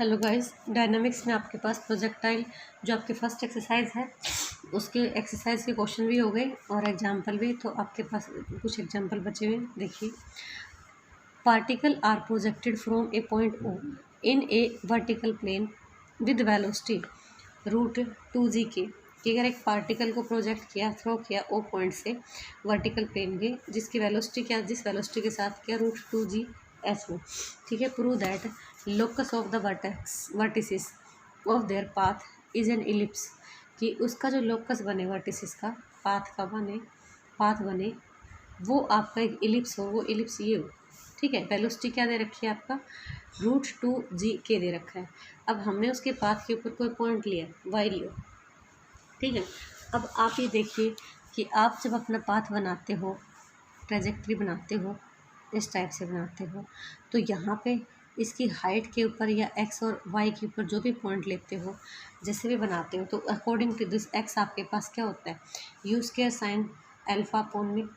Hello guys, dynamics में आपके पास projectile जो आपकी फर्स्ट एक्सरसाइज है उसके एक्सरसाइज के क्वेश्चन भी हो गए और एग्जांपल भी। तो आपके पास कुछ एग्जांपल बचे हुए हैं। देखिए, particle are projected from a point O in a vertical plane with velocity root 2g के। कि अगर एक पार्टिकल को प्रोजेक्ट किया, थ्रो किया ओ पॉइंट से वर्टिकल प्लेन में, जिसकी वेलोसिटी क्या, जिस वेलोसिटी के साथ क्या, रूट 2g एच हो। ठीक है। Prove that locus of the vertices of their path is an ellipse. कि उसका जो लोकस बने, वर्टिसिस का पाथ का बने, पाथ बने, वो आपका एक इलिप्स हो, वो इलिप्स ये हो। ठीक है। वेलोसिटी क्या दे रखी है आपका, रूट 2g के दे रखा है। अब हमने उसके पाथ के ऊपर कोई पॉइंट लिया, वाई लियो। ठीक है। अब आप ये देखिए कि आप जब अपना पाथ बनाते हो, ट्रेजेक्ट्री बनाते हो, इस टाइप से बनाते हो, तो यहाँ पे इसकी हाइट के ऊपर या एक्स और वाई के ऊपर जो भी पॉइंट लेते हो, जैसे भी बनाते हो, तो अकॉर्डिंग टू दिस एक्स आपके पास क्या होता है, you square sine alpha upon में।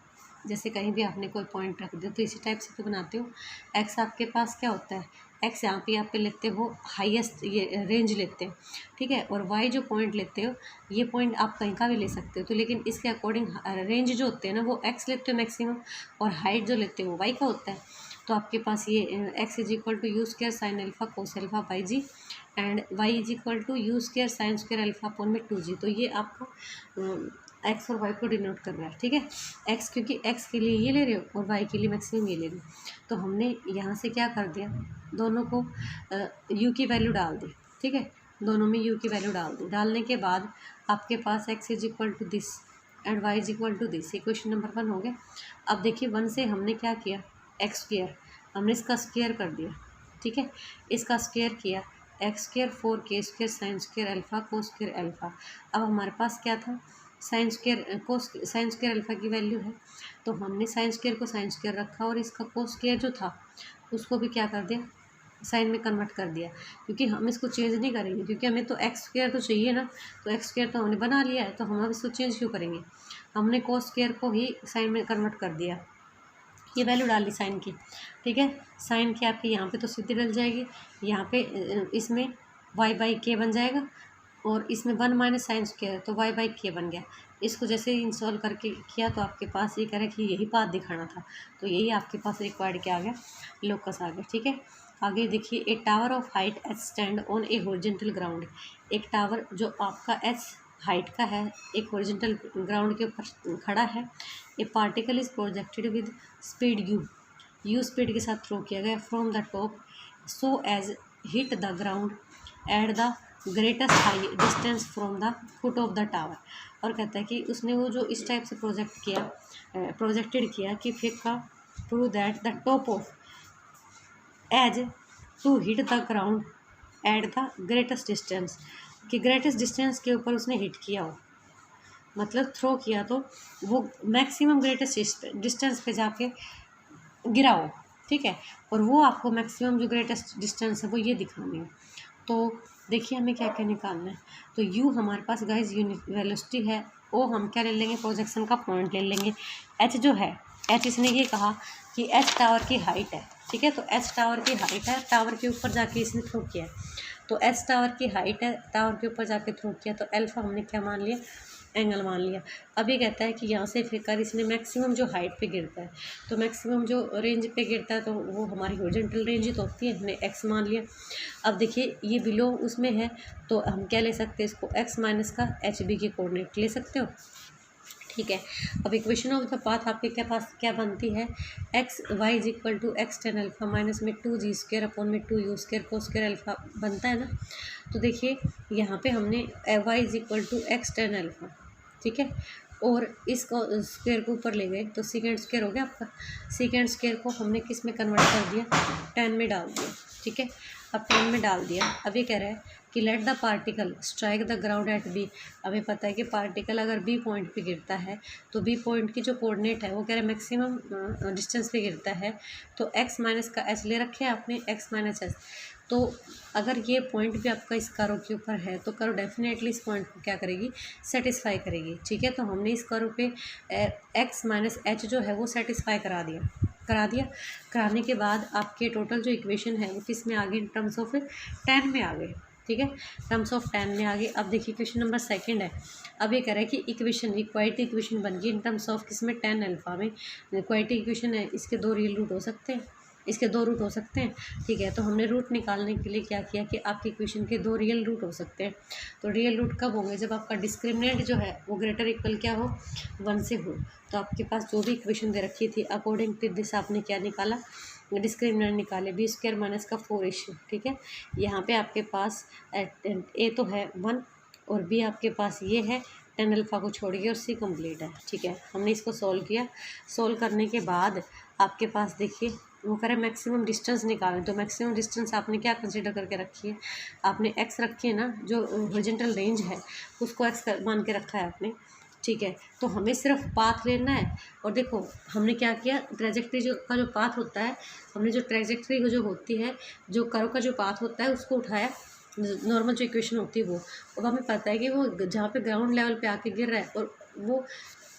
जैसे कहीं भी आपने कोई पॉइंट रख दिया तो इसी टाइप से तो बनाते हो। एक्स आपके पास क्या होता है, एक्स यहाँ पे आप पे लेते हो हाईएस्ट, ये रेंज लेते हैं। ठीक है। और वाई जो पॉइंट लेते हो, ये पॉइंट आप कहीं का भी ले सकते हो, तो लेकिन इसके अकॉर्डिंग रेंज जो होते हैं ना, वो एक्स लेते हो मैक्सिमम, और हाइट जो लेते हो वो वाई का होता है। तो आपके पास ये x is equal to u square sine alpha cos alpha by g, and Y is equal to u square sine square alpha upon में 2g। तो ये आपका एक्स और वाई को डिनोट कर रहा है। ठीक है। एक्स क्योंकि एक्स के लिए ये ले रहे हो और वाई के लिए मैक्सिमम ये ले रहे हो, तो हमने यहाँ से क्या कर दिया, दोनों को यू की वैल्यू डाल दी। ठीक है। दोनों में यू की वैल्यू डाल दी। डालने के बाद आपके पास X is equal to this and Y is equal to this. Equation number 1 हो गया। अब देखिए 1 से हमने क्या किया, एक्स स्क्वायर, हमने इसका स्क्वायर कर दिया। ठीक है। इसका स्क्वायर किया, x square 4k square sine square alpha cos square alpha. अब हमारे पास क्या था, साइन स्क्वायर कोस साइन स्क्वायर अल्फा की वैल्यू है, तो हमने साइन स्क्वायर को साइन स्क्वायर रखा और इसका कोस स्क्वायर जो था उसको भी क्या कर दिया, साइन में कन्वर्ट कर दिया। क्योंकि हम इसको चेंज नहीं करेंगे, क्योंकि हमें तो एक्स स्क्वायर तो चाहिए ना, तो एक्स स्क्वायर तो हमने बना लिया है, तो हम अब इसको चेंज क्यों करेंगे। हमने कोस स्क्वायर को ही साइन में कन्वर्ट कर दिया, ये वैल्यू डाल दी साइन की। ठीक है। साइन की आपकी यहाँ पे तो सीधी डल जाएगी, यहाँ पे इसमें वाई बाई के बन जाएगा, और इसमें 1 माइनस साइन स्क्वायर, तो वाई बाई के बन गया। इसको जैसे ही इंस्टॉल करके किया तो आपके पास ये कह रहा है कि यही पाथ दिखाना था, तो यही आपके पास रिक्वायर्ड क्या आ गया, लोकस आ गया। ठीक है। आगे देखिए, ए tower of height H stand on A horizontal ground. एक टावर जो आपका एच हाइट का है, एक हॉरिजॉन्टल ग्राउंड के ऊपर खड़ा है। A particle is projected with speed u speed के साथ थ्रो किया गया from the top so as hit the ground at the greatest high distance from the foot of the tower. और कहता है कि उसने वो जो इस टाइप से प्रोजेक्टेड किया कि फेंका, prove that the top of as to hit the ground at the greatest distance. कि ग्रेटेस्ट डिस्टेंस के ऊपर उसने हिट किया हो, मतलब थ्रो किया तो वो मैक्सिमम ग्रेटेस्ट डिस्टेंस पे जाके गिरा हो। ठीक है। और वो आपको मैक्सिमम जो ग्रेटेस्ट डिस्टेंस है वो ये दिखानी है। तो देखिए हमें क्या क्या निकालना है। तो यू हमारे पास गाइज यूनिट वेलोसिटी है, ओ हम क्या ले लेंगे, प्रोजेक्शन का पॉइंट ले लेंगे। एच जो है, एच इसने ये कहा कि एच टावर की हाइट है। ठीक है। तो एच टावर की हाइट है, टावर के ऊपर जाके इसने थ्रो किया है, तो एच टावर की हाइट है, टावर के ऊपर जाके थ्रो किया, तो अल्फा हमने क्या मान लिया, एंगल मान लिया। अब ये कहता है कि यहाँ से फेंकर इसने मैक्सिमम जो हाइट पे गिरता है, तो मैक्सिमम जो रेंज पे गिरता है तो वो हमारी हॉरिजॉन्टल रेंज ही तो होती है, हमने एक्स मान लिया। अब देखिए ये बिलो उसमें है, तो हम क्या ले सकते हैं, इसको एक्स माइनस का एच बी के कोऑर्डिनेट ले सकते हो। ठीक है। अब इक्वेशन ऑफ द पाथ आपके क्या पास क्या बनती है, x y is equal to x tan alpha minus में 2g स्क्वायर अपॉन में 2u स्क्वायर को स्क्वायर अल्फा बनता है ना। तो देखिए यहाँ पे हमने y is equal to x tan alpha, ठीक है, और इसको स्क्वायर को ऊपर ले गए तो सेकेंड स्क्वायर हो गया आपका। सेकेंड स्क्वायर को हमने किस में कन्वर्ट कर दिया, 10 में डाल दिया। ठीक है। अब 10 में डाल दिया। अब ये कह रहा है कि let the particle strike the ground at B. हमें पता है कि पार्टिकल अगर बी पॉइंट पे गिरता है तो बी पॉइंट की जो कोऑर्डिनेट है वो कह रहा है मैक्सिमम डिस्टेंस पे गिरता है, तो एक्स माइनस का एच ले रखे हैं आपने, एक्स माइनस एच। तो अगर ये पॉइंट भी आपका इस कर्व के ऊपर है तो कर्व डेफिनेटली इस पॉइंट को क्या करेगी, सेटिस्फाई करेगी। ठीक है। तो हमने इस कर्व पे एक्स माइनस एच जो है वो सेटिस्फाई करा दिया। करा दिया। कराने के बाद आपके टोटल जो इक्वेशन है वो किस में आ गई, टर्म्स ऑफ tan में आ गए, ठीक है, टर्म्स ऑफ tan में आ गए। अब देखिए क्वेश्चन नंबर 2 है। अब ये कह रहा है कि इक्वेशन इक्वालिटी इक्वेशन बन गई इन टर्म्स ऑफ किस में, tan अल्फा में। इक्वालिटी इक्वेशन है, इसके 2 रियल रूट हो सकते हैं, इसके 2 रूट हो सकते हैं, ठीक है। तो हमने रूट निकालने के लिए क्या किया कि आपकी इक्वेशन के 2 रियल रूट हो सकते हैं। तो रियल रूट कब होंगे, जब आपका डिस्क्रिमिनेंट जो है वो ग्रेटर इक्वल क्या हो, 1 से हो। तो आपके पास जो भी इक्वेशन दे रखी थी अकॉर्डिंग टू दिस आपने क्या निकाला, डिस्क्रिमिनेंट निकाले, b² माइनस का 4, ठीक है। यहाँ पे आपके पास ए तो है 1 और बी आपके पास ये है tan अल्फा को छोड़िए और सी कंप्लीट है, ठीक है। हमने इसको सॉल्व किया। सॉल्व करने के बाद आपके पास देखिए वो करें मैक्सिमम डिस्टेंस निकालें। तो मैक्सिमम डिस्टेंस आपने क्या कंसीडर करके रखी है, आपने एक्स रखी है ना, जो हॉरिजॉन्टल रेंज है उसको एक्स मान के रखा है आपने, ठीक है। तो हमें सिर्फ पाथ लेना है। और देखो हमने क्या किया, ट्रेजेक्ट्री का जो पाथ होता है, हमने जो ट्रेजेक्ट्री जो होती है, जो कर्व का जो पाथ होता है उसको उठाया, नॉर्मल जो इक्वेशन होती है वो। अब हमें पता है कि वो जहाँ पे ग्राउंड लेवल पे आके गिर रहा है और वो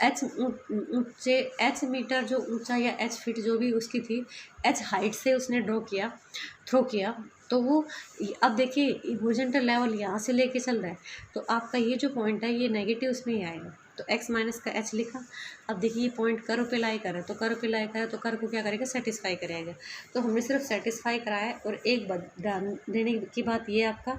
एच मीटर जो ऊंचा या एच फीट जो भी उसकी थी, एच हाइट से उसने थ्रो किया। तो वो अब देखिए हॉरिजॉन्टल लेवल यहाँ से लेके चल रहा है, तो आपका ये जो पॉइंट है ये नेगेटिव उसमें ही आएगा। तो x माइनस का h लिखा। अब देखिए ये पॉइंट कर्व पे लाई कर है, तो कर्व पे लाई करे तो कर्व को क्या करेगा, सेटिस्फाई करेगा। तो हमने सिर्फ सेटिस्फाई कराया। और एक बात ध्यान देने की बात ये आपका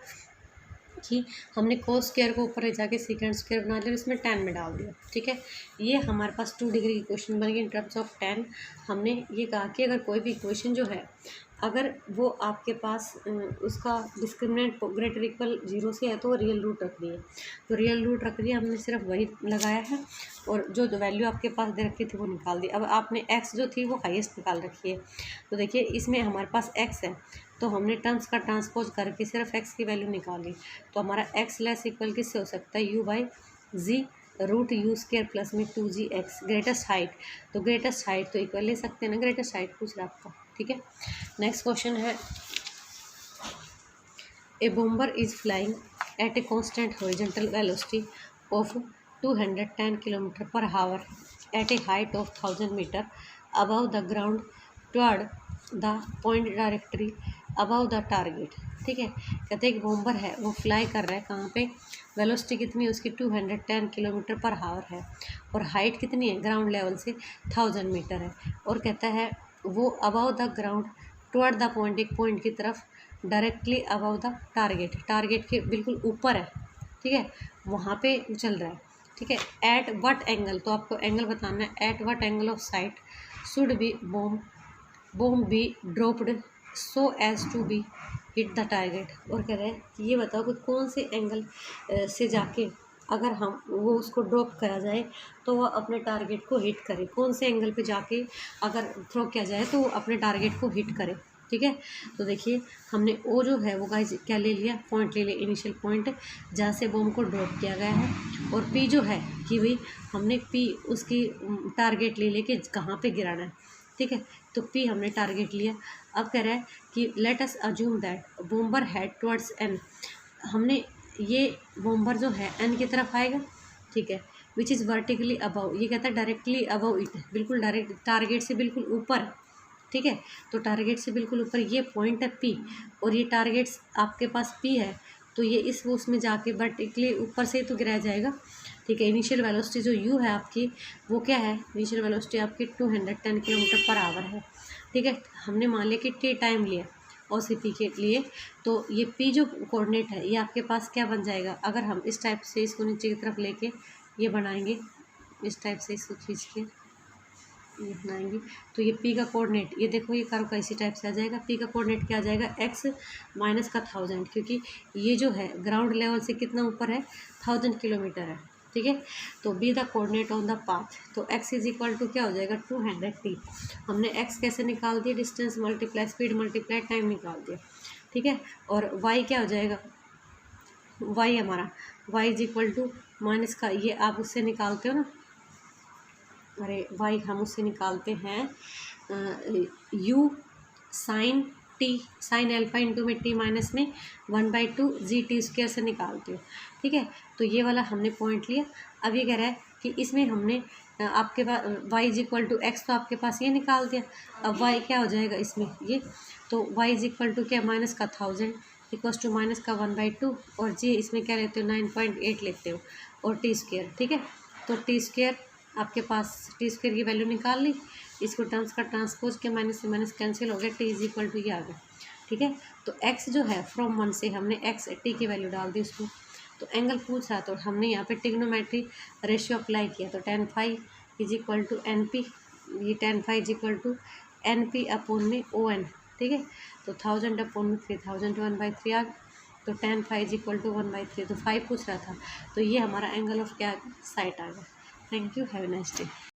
कि हमने कोस स्क्वायर को ऊपर ले जाके सेकंड स्क्वायर बना लिया और इसमें tan में डाल दिया, ठीक है। ये हमारे पास 2 डिग्री की इक्वेशन बन गई इन टर्म्स ऑफ tan। हमने ये कहा कि अगर कोई भी इक्वेशन जो है अगर वो आपके पास उसका डिस्क्रिमिनेंट ग्रेटर इक्वल 0 से है तो वो रियल रूट रख दी है। तो रियल रूट रख दिया, हमने सिर्फ वही लगाया है और जो वैल्यू आपके पास दे रखी थी वो निकाल दी। अब आपने x जो थी वो हाईएस्ट निकाल रखी है। तो देखिए इसमें हमारे पास x है, तो हमने टर्म्स का ट्रांसपोज करके सिर्फ x की वैल्यू निकाली। तो हमारा x लेस इक्वल किससे हो सकता है, u/z रूट u² प्लस में 2gx। ग्रेटेस्ट हाइट, तो ग्रेटेस्ट हाइट तो इक्वल ले सकते हैं ना, ग्रेटेस्ट हाइट पूछ रहा आपका, ठीक है। नेक्स्ट क्वेश्चन है, a bomber is flying at a constant horizontal velocity of 210 km/h at a height of 1000 metre above the ground toward the point directly above the target, ठीक है। कहते हैं एक बॉम्बर है वो फ्लाई कर रहा है, कहाँ पे, वेलोसिटी कितनी है उसकी 210 km/h है और हाइट कितनी है ग्राउंड लेवल से 1000 मीटर है। और कहता है वो above the ground toward the point, एक पॉइंट की तरफ, directly above the target, target के बिल्कुल ऊपर है, ठीक है, वहाँ पे चल रहा है, ठीक है। एट व्हाट एंगल, तो आपको एंगल बताना है, at what angle of sight should be bomb be dropped so as to be hit the target. और कह रहे हैं कि ये बताओ कि कौन से एंगल से जाके अगर हम वो उसको ड्रॉप करा जाए तो वह अपने टारगेट को हिट करे, कौन से एंगल पे जाके अगर थ्रो किया जाए तो वो अपने टारगेट को हिट करे, ठीक है। तो देखिए हमने ओ जो है वो गाइस क्या ले लिया, पॉइंट ले लिया, इनिशियल पॉइंट जहाँ से बॉम्ब को ड्रॉप किया गया है। और पी जो है कि भाई हमने पी उसकी टारगेट ले लेके कहाँ पे गिराना है, ठीक है। तो पी हमने टारगेट लिया। अब कह रहा है कि let us assume that bomber head towards an, हमने ये बॉम्बर जो है एन की तरफ आएगा, ठीक है, विच इज़ वर्टिकली अबव, ये कहता है डायरेक्टली अबव इट, बिल्कुल डायरेक्ट टारगेट से बिल्कुल ऊपर, ठीक है। तो टारगेट से बिल्कुल ऊपर ये पॉइंट है पी और ये टारगेट आपके पास पी है, तो ये इस वो उसमें जाके वर्टिकली ऊपर से ही तो गिराया जाएगा, ठीक है। इनिशियल वेलोसिटी जो यू है आपकी वो क्या है, इनिशियल वेलोसिटी आपकी 210 km/h है, ठीक है। हमने मान लिया कि टी टाइम लिया और सी पी के लिए, तो ये पी जो कोऑर्डिनेट है ये आपके पास क्या बन जाएगा, अगर हम इस टाइप से इसको नीचे की तरफ लेके ये बनाएंगे, इस टाइप से इसको खींच के ये बनाएंगे, तो ये पी का कोऑर्डिनेट, ये देखो ये कर्व का इसी टाइप से आ जाएगा। पी का कोऑर्डिनेट क्या आ जाएगा, x माइनस का 1000, क्योंकि ये जो है ग्राउंड लेवल से कितना ऊपर है, 1000 किलोमीटर है, ठीक है। तो be the coordinate on the path, तो x इज इक्वल टू क्या हो जाएगा 200t। हमने x कैसे निकाल दिया, distance multiply speed multiply time निकाल दिया, ठीक है। और y क्या हो जाएगा, y हमारा y is equal to minus का, ये आप उससे निकालते हो ना, अरे y हम उससे निकालते हैं u sine t, sine alpha into में टी माइनस में 1/2 g t² से निकालते हो, ठीक है। तो ये वाला हमने पॉइंट लिया। अब ये कह रहा है कि इसमें हमने आपके पास Y is equal to X, तो आपके पास ये निकाल दिया। अब वाई क्या हो जाएगा इसमें ये, तो वाई इज इक्वल टू क्या, माइनस का 1000 इक्वल्स टू माइनस का 1/2, और जी इसमें क्या लेते हो 9.8 लेते हो, और टी स्क्वेयर। ठीक है, तो टी स्क्वेयर आपके पास टी स्क्वेयर की वैल्यू निकाल ली, इसको टर्म्स का ट्रांसपोज के माइनस से माइनस कैंसिल हो गया, टी इज इक्वल टू ये आ गया। ठीक है, तो एक्स जो है फ्रॉम 1 से हमने एक्स टी की वैल्यू डाल दी उसको, तो एंगल पूछ रहा तो हमने यहाँ पे ट्रिग्नोमेट्री रेशियो अप्लाई किया, तो tan phi is equal to n p, ये tan phi is equal to n p upon में ओ एन। ठीक है, तो 1000 अपॉन में 3000 तो 1/3 आ गया, तो tan phi is equal to 1/3, तो 5 पूछ रहा था, तो ये हमारा एंगल ऑफ क्या आ गया, साइट आ गया। Thank you, have a nice day.